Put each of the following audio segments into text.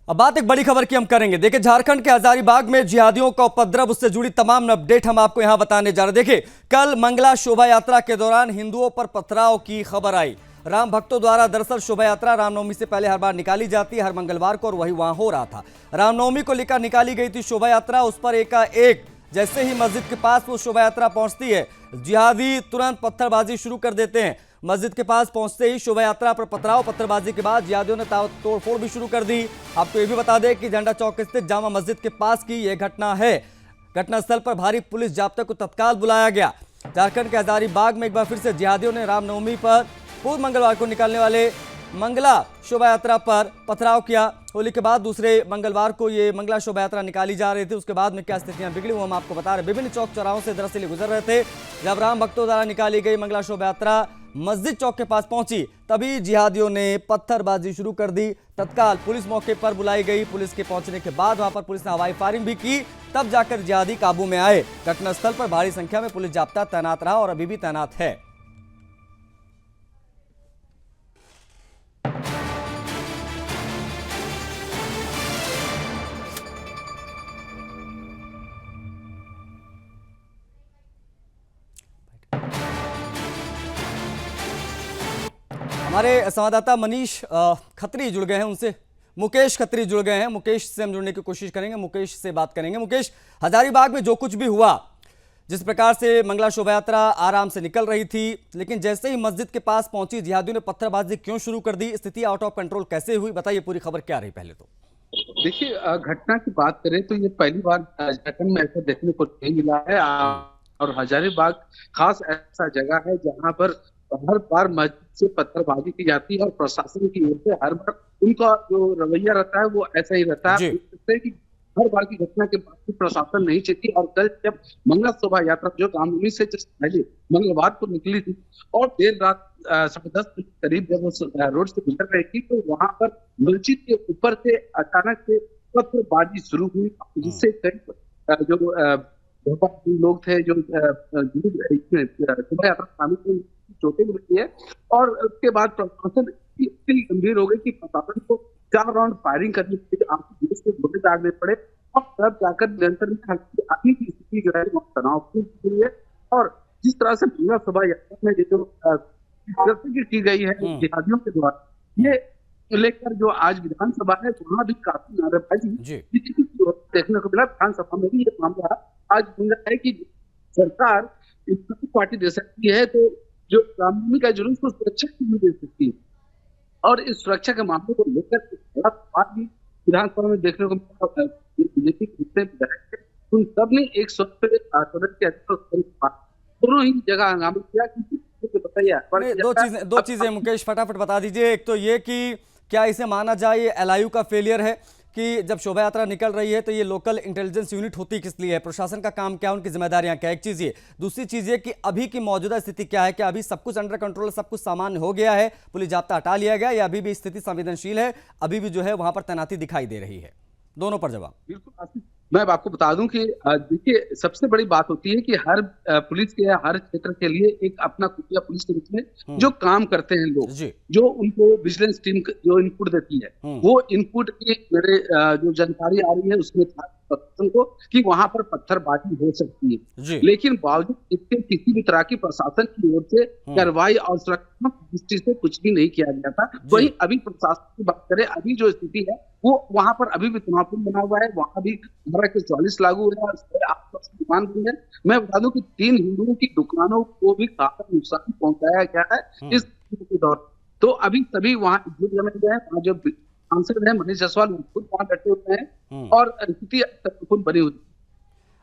अब बात एक बड़ी खबर की हम करेंगे। देखिए, झारखंड के हजारीबाग में जिहादियों का उपद्रव, उससे जुड़ी तमाम अपडेट हम आपको यहां बताने जा रहे हैं। देखिए, कल मंगला शोभा यात्रा के दौरान हिंदुओं पर पथराव की खबर आई। राम भक्तों द्वारा दरअसल शोभा यात्रा रामनवमी से पहले हर बार निकाली जाती है, हर मंगलवार को, और वही वहां हो रहा था। रामनवमी को लेकर निकाली गई थी शोभा यात्रा। उस पर एकाएक जैसे ही मस्जिद के पास वो शोभा यात्रा पहुंचती है, जिहादी तुरंत पत्थरबाजी शुरू कर देते हैं। मस्जिद के पास पहुंचते ही शोभा यात्रा पर पथराव, पत्थरबाजी के बाद जिहादियों ने तोड़फोड़ भी शुरू कर दी। आपको ये भी बता दें कि झंडा चौक स्थित जामा मस्जिद के पास की यह घटना है। घटनास्थल पर भारी पुलिस जाब्ते को तत्काल बुलाया गया। झारखंड के हजारीबाग में एक बार फिर से जिहादियों ने रामनवमी पर पूर्व मंगलवार को निकलने वाले मंगला शोभा यात्रा पर पथराव किया। होली के बाद दूसरे मंगलवार को ये मंगला शोभा यात्रा निकाली जा रही थी। उसके बाद में क्या स्थितियां बिगड़ी वो हम आपको बता रहे हैं। विभिन्न चौक चौराहों से दरअसल ये गुजर रहे थे। जब राम भक्तों द्वारा निकाली गई मंगला शोभा यात्रा मस्जिद चौक के पास पहुंची, तभी जिहादियों ने पत्थरबाजी शुरू कर दी। तत्काल पुलिस मौके पर बुलाई गई। पुलिस के पहुंचने के बाद वहां पर पुलिस ने हवाई फायरिंग भी की, तब जाकर जिहादी काबू में आए। घटनास्थल पर भारी संख्या में पुलिस जाब्ता तैनात रहा और अभी भी तैनात है। हमारे संवाददाता मनीष खत्री जुड़ गए हैं, उनसे मुकेश खत्री जुड़ गए हैं। मुकेश से हम जुड़ने की कोशिश करेंगे, मुकेश से बात करेंगे। मुकेश, हजारीबाग में जो कुछ भी हुआ, जिस प्रकार से मंगला शोभा यात्रा आराम से निकल रही थी, लेकिन जैसे ही मस्जिद के पास पहुंची जिहादियों ने पत्थरबाजी क्यों शुरू कर दी? स्थिति आउट ऑफ कंट्रोल कैसे हुई? बताइए, पूरी खबर क्या रही पहले तो। देखिए, घटना की बात करें तो ये पहली बार झारखंड में ऐसा देखने को नहीं मिला है। और हजारीबाग खास ऐसा जगह है जहां पर हर बार मस्जिद से पत्थरबाजी की जाती है और प्रशासन की ओर से हर बार उनका जो रवैया रहता है वो ऐसा ही रहता है। कि हर बार की घटना के बाद भी प्रशासन नहीं चेती। और कल जब मंगला शोभा यात्रा जो रामनवमी से जस्ट पहले मंगलवार को निकली थी और देर रात 10:30 के करीब जब उस रोड से गुजर रही थी, तो वहां पर मस्जिद के ऊपर से अचानक से पत्थरबाजी शुरू हुई, जिससे कई जो लोग थे जो शोभा यात्रा शामिल थे, चोटें मिली है। और उसके बाद प्रशासन इतनी गंभीर हो गई कि प्रशासन को 4 राउंड फायरिंग करनी पड़ी, आपको पुलिस के गोले दागने पड़े, और तब जाकर नियंत्रण अभी की स्थिति जो है तनावपूर्ण हुई है। और जिस तरह से मंगला शोभा यात्रा में जो की गई है जिहादियों के द्वारा, ये लेकर जो आज विधानसभा है वहां भी काफी नारेबाजी देखने को मिला। विधानसभा में भी ये मामला आज मिला है कि सरकार पार्टी दे सकती है तो जो रामनवमी का जुलूस को सुरक्षा नहीं दे सकती है। और इस सुरक्षा के मामले को लेकर बड़ा बात भी विधानसभा में देखने को मिला। बीजेपी के उन सब ने एक दोनों ही जगह हंगामा किया। बताइए दो चीजें मुकेश फटाफट बता दीजिए। एक तो ये कि क्या इसे माना जाए ये एलआईयू का फेलियर है कि जब शोभा यात्रा निकल रही है तो ये लोकल इंटेलिजेंस यूनिट होती किस लिए है? प्रशासन का काम क्या, उनकी जिम्मेदारियां क्या? एक चीज ये। दूसरी चीज ये कि अभी की मौजूदा स्थिति क्या है? क्या अभी सब कुछ अंडर कंट्रोल, सब कुछ सामान्य हो गया है, पुलिस जाब्ता हटा लिया गया, या अभी भी स्थिति संवेदनशील है, अभी भी जो है वहां पर तैनाती दिखाई दे रही है? दोनों पर जवाब। बिल्कुल, मैं आपको बता दूं कि देखिए, सबसे बड़ी बात होती है कि हर पुलिस के हर क्षेत्र के लिए एक अपना खुफिया पुलिस के रूप में जो काम करते हैं लोग, जो उनको विजिलेंस टीम जो इनपुट देती है, वो इनपुट की मेरे जो जानकारी आ रही है उसमें प्रशासन को कि वहां पर पत्थरबाजी हो सकती है, लेकिन बावजूद इसके किसी भी तरह की प्रशासन की ओर से कार्रवाई और सुरक्षा दृष्टि से कुछ भी नहीं किया गया था। वही अभी प्रशासन की बात करें, अभी जो स्थिति है वो वहां पर अभी भी तनावपूर्ण बना हुआ है। वहां भी 44 लागू है, आसपास दुकान भी है। मैं बता दूं कि 3 हिंदुओं की दुकानों को भी काफी नुकसान पहुंचाया गया है इस दौरान। तो अभी सभी वहां गए हैं, जो सांसद है मनीष जायसवाल खुद वहां बैठे हुए हैं और स्थिति बनी हुई।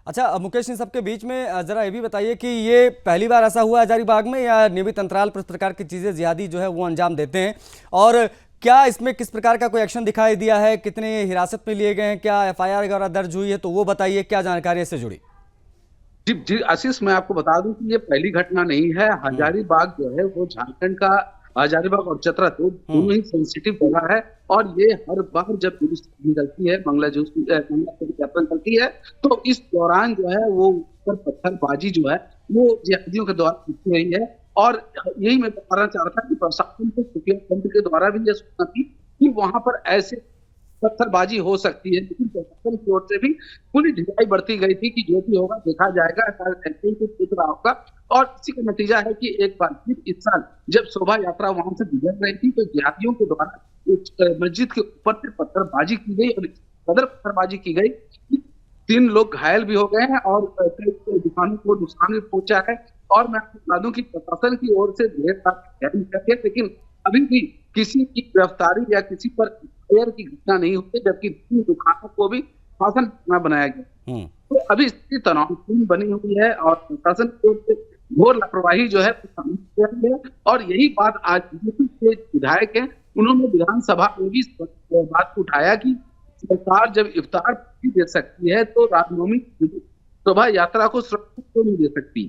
अच्छा मुकेश, इन सबके बीच में जरा ये भी बताइए कि ये पहली बार ऐसा हुआ हजारीबाग में, या नियमित अंतराल पर इस प्रकार की चीजें जिहादी जो है वो अंजाम देते हैं? और क्या इसमें किस प्रकार का कोई एक्शन दिखाई दिया है? कितने हिरासत में लिए गए हैं? क्या एफआईआर वगैरह दर्ज हुई है? तो वो बताइए, क्या जानकारी इससे जुड़ी? जी आशीष, मैं आपको बता दूं कि ये पहली घटना नहीं है। हजारीबाग जो है वो झारखंड का, हजारीबाग और चतरा दोनों ही सेंसिटिव जगह है। और ये हर बार जब जुलूस निकलती है, मंगला यात्रा निकलती है, तो इस दौरान जो है वो पत्थरबाजी जो है वो जिहादियों के द्वारा की गई है। और यही मैं बताना चाह रहा था कि प्रशासन को खुफिया तंत्र के द्वारा भी यह सूचना थी कि वहां पर ऐसे पत्थरबाजी हो सकती है, लेकिन प्रशासन की ओर से भी पूरी ढिलाई बरती गई थी कि जो भी होगा देखा जाएगा, शायद ऐसे ही कुछ दिख रहा होगा। और इसी का नतीजा है कि एक बार फिर इस साल जब शोभा यात्रा वहां से गुजर रही थी तो जिहादियों के द्वारा उस मस्जिद के ऊपर से पत्थरबाजी की गई और कदर पत्थरबाजी की गई कि 3 लोग घायल भी हो गए हैं और कई दुकानों को नुकसान भी पहुंचा है। और मैं आपको बता दूं कि प्रशासन की ओर से ढेर सारी तैयारी, लेकिन अभी भी किसी की गिरफ्तारी या किसी पर एफआईआर की घटना नहीं हुई, जबकि 3 दुकानों को भी शासन थाना बनाया गया। तो अभी स्थिति तनावपूर्ण बनी हुई है और प्रशासन की ओर से घोर लापरवाही जो है सामने आ रही है। और यही बात आज बीजेपी के विधायक हैं, उन्होंने विधानसभा में भी इस बात को उठाया कि सरकार जब इफ्तार दे सकती है तो रामनवमी शोभा यात्रा को सुरक्षा क्यों नहीं दे सकती।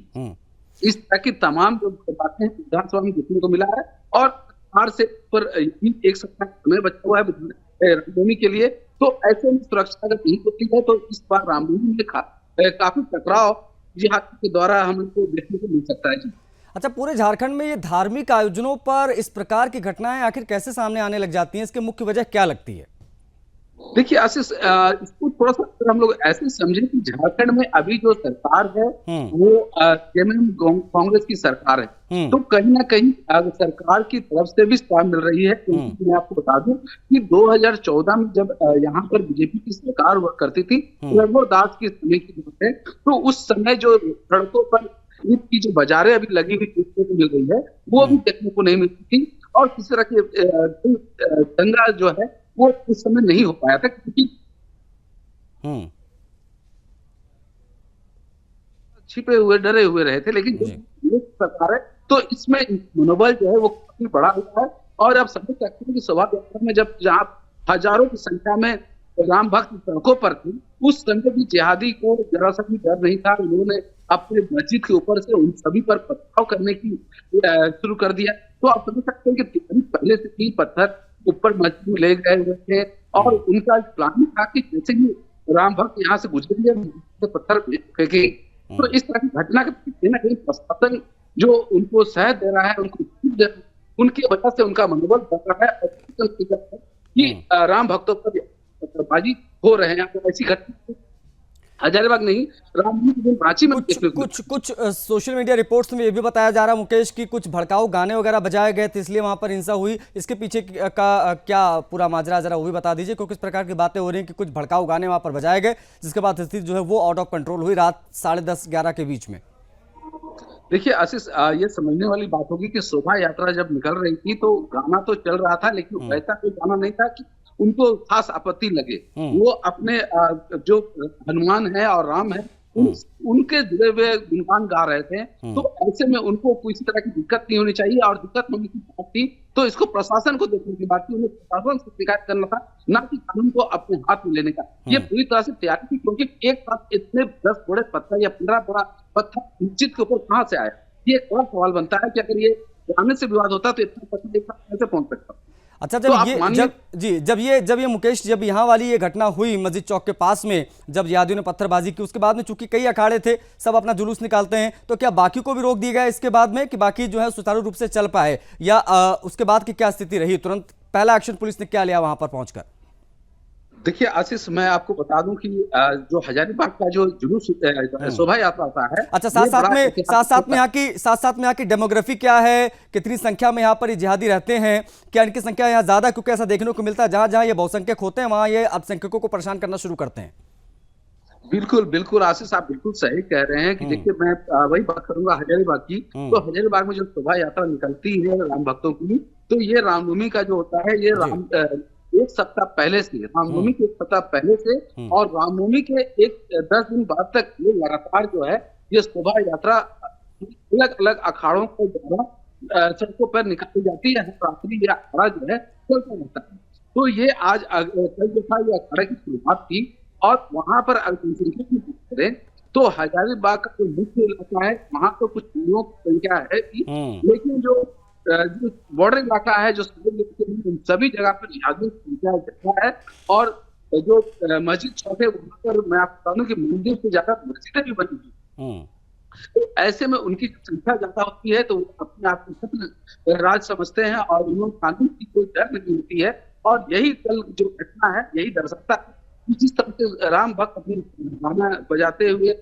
इस तरह की तमाम जो बातें विधानसभा में देखने को मिला है और सरकार से पर एक सप्ताह समय बचा हुआ है रामनवमी के लिए, तो ऐसे में सुरक्षा अगर नहीं होती है तो इस बार रामनवमी में काफी टकराव जिहाद के द्वारा हमको देखने को मिल सकता है। अच्छा, पूरे झारखंड में ये धार्मिक आयोजनों पर इस प्रकार की घटनाएं आखिर कैसे सामने आने लग जाती हैं? इसकी मुख्य वजह क्या लगती है? देखिए आशीष, इसको थोड़ा सा अगर हम लोग ऐसे समझें कि झारखंड में अभी जो सरकार है वो जेएमएम कांग्रेस की सरकार है, तो कहीं ना कहीं सरकार की तरफ से भी साथ मिल रही है। क्योंकि मैं आपको बता दूं कि 2014 में जब यहाँ पर बीजेपी की सरकार हुआ करती थी, रघुवर दास की समय की बात है, तो उस समय जो सड़कों पर ईद की जो बाजारें अभी लगी हुई देखने को मिल रही है वो भी देखने को नहीं मिलती थी। और किस तरह की दंगा जो है वो उस समय नहीं हो पाया था, क्योंकि छिपे हुए डरे हुए रहे थे। लेकिन जो सरकार है तो इसमें मनोबल जो है वो काफी बड़ा हुआ है। और आप समझ सकते हैं कि शोभा यात्रा में जब जहाँ हजारों की संख्या में राम भक्त सड़कों पर थे, उस समय भी जिहादी को जरा सा भी डर नहीं था। उन्होंने अपने मस्जिद के ऊपर से उन सभी पर पथराव करने की शुरू कर दिया। तो आप समझ सकते हैं कि पहले से 3 पत्थर ऊपर मस्जिद में ले गए हुए थे और उनका प्लान था कि जैसे ही राम भक्त यहाँ से गुजरेंगे तो पत्थर फेंके। तो इस तरह की घटना के कहीं ना कहीं प्रशासन जो उनको सहयोग दे रहा है, उनकी वजह से उनका मनोबल बढ़ रहा है कि राम भक्तों पर पत्थरबाजी हो रहे हैं। तो ऐसी घटना हजारीबाग नहीं, रामनवमी के दिन रांची में कुछ सोशल मीडिया रिपोर्ट्स में ये भी बताया जा रहा है मुकेश कि कुछ भड़काऊ गाने वगैरह बजाए गए थे, इसलिए वहां पर हिंसा हुई। इसके पीछे का क्या पूरा माजरा जरा वो भी बता दीजिए, क्योंकि इस प्रकार की बातें हो रही हैं कि कुछ भड़काऊ गाने वहां पर बजाए गए, जिसके बाद स्थिति जो है वो आउट ऑफ कंट्रोल हुई रात 10:30-11 के बीच में। देखिए आशीष, ये समझने वाली बात होगी कि शोभा यात्रा जब निकल रही थी तो गाना तो चल रहा था, लेकिन वैसा कोई गाना नहीं था कि उनको खास आपत्ति लगे। वो अपने जो हनुमान है और राम है उनके जुड़े हुए गुणगान गा रहे थे। तो ऐसे में उनको किसी तरह की दिक्कत नहीं होनी चाहिए। और दिक्कत होने की बात थी तो इसको प्रशासन को देखने की बात थी, उन्हें प्रशासन से शिकायत करना था, ना कि कानून को अपने हाथ में लेने का। ये पूरी तरह से तैयारी थी, क्योंकि एक साथ इतने 10 बड़े पत्थर या 15 बड़ा पत्थर मस्जिद के ऊपर कहाँ से आया, ये एक बड़ा सवाल बनता है कि अगर ये गाने से विवाद होता तो इतना पत्थर एक साथ कैसे पहुंच सकता। अच्छा, जब ये मुकेश, जब यहाँ वाली ये घटना हुई मस्जिद चौक के पास में, जब जिहादियों ने पत्थरबाजी की, उसके बाद में चूंकि कई अखाड़े थे, सब अपना जुलूस निकालते हैं, तो क्या बाकी को भी रोक दिया गया इसके बाद में कि बाकी जो है सुचारू रूप से चल पाए, या उसके बाद की क्या स्थिति रही? तुरंत पहला एक्शन पुलिस ने क्या लिया वहां पर पहुंचकर? देखिए आशीष, मैं आपको बता दूं कि जो हजारीबाग का जो जुलूस शोभा यात्रा होता है, अच्छा, साथ में यहाँ की डेमोग्राफी क्या है, कितनी संख्या में यहाँ पर ये जिहादी रहते हैं, क्या इनकी संख्या यहाँ ज्यादा? क्योंकि ऐसा देखने को मिलता है जहां जहां ये बहुसंख्यक होते हैं वहां ये अल्पसंख्यकों को परेशान करना शुरू करते हैं। बिल्कुल बिल्कुल आशीष, आप बिल्कुल सही कह रहे हैं कि देखिए मैं वही बात करूंगा हजारीबाग की। तो हजारीबाग में जो शोभा यात्रा निकलती है राम भक्तों की, तो ये रामनवमी का जो होता है, ये एक सप्ताह पहले से, रामनवमी के 1 सप्ताह पहले से और रामनवमी के 10 दिन बाद तक ये लगातार जो है ये शोभा यात्रा अलग अलग अखाड़ों के द्वारा सड़कों पर निकाली जाती है। रात्रि ये अखाड़ा जो है चलता रहता है। तो ये आज कल जो था ये अखाड़े की शुरुआत थी। और वहां पर करें तो हजारीबाग का जो मुख्य इलाका है वहां तो कुछ हिंदुओं की संख्या है, लेकिन जो बॉर्डर इलाका है, जो सभी जगह पर जिहादियों की संख्या ज्यादा है। और जो मस्जिद चौक है वहां पर मैं आपको बता दूं कि मंदिर से ज्यादा मस्जिदें भी बनी हुई। तो ऐसे में उनकी संख्या ज्यादा होती है तो अपने आप को राज समझते हैं और उन्होंने कानून की कोई डर नहीं होती है। और यही कल जो घटना है यही दर्शाता है कि जिस तरह से राम भक्त अपनी गाना बजाते हुए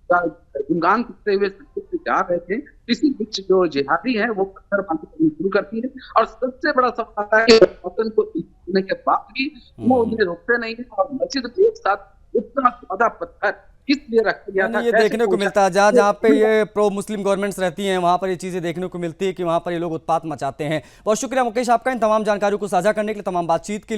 गुणगान करते हुए से जा रहे थे, इसी बीच जो जिहादी है वो पत्थरबाजी करनी शुरू करती है। और सबसे बड़ा सवाल आता है कि वतन को होने के बाद भी वो उन्हें रोकते नहीं है और मस्जिद के एक साथ इतना ज्यादा पत्थर इसलिए रख दिया था। ये देखने को मिलता है जहाँ जहाँ पे ये प्रो मुस्लिम गवर्नमेंट्स रहती हैं वहाँ पर ये चीज़ें देखने को मिलती है कि वहाँ पर ये लोग उत्पात मचाते हैं। बहुत शुक्रिया मुकेश आपका इन तमाम जानकारियों को साझा करने के लिए, तमाम बातचीत के लिए।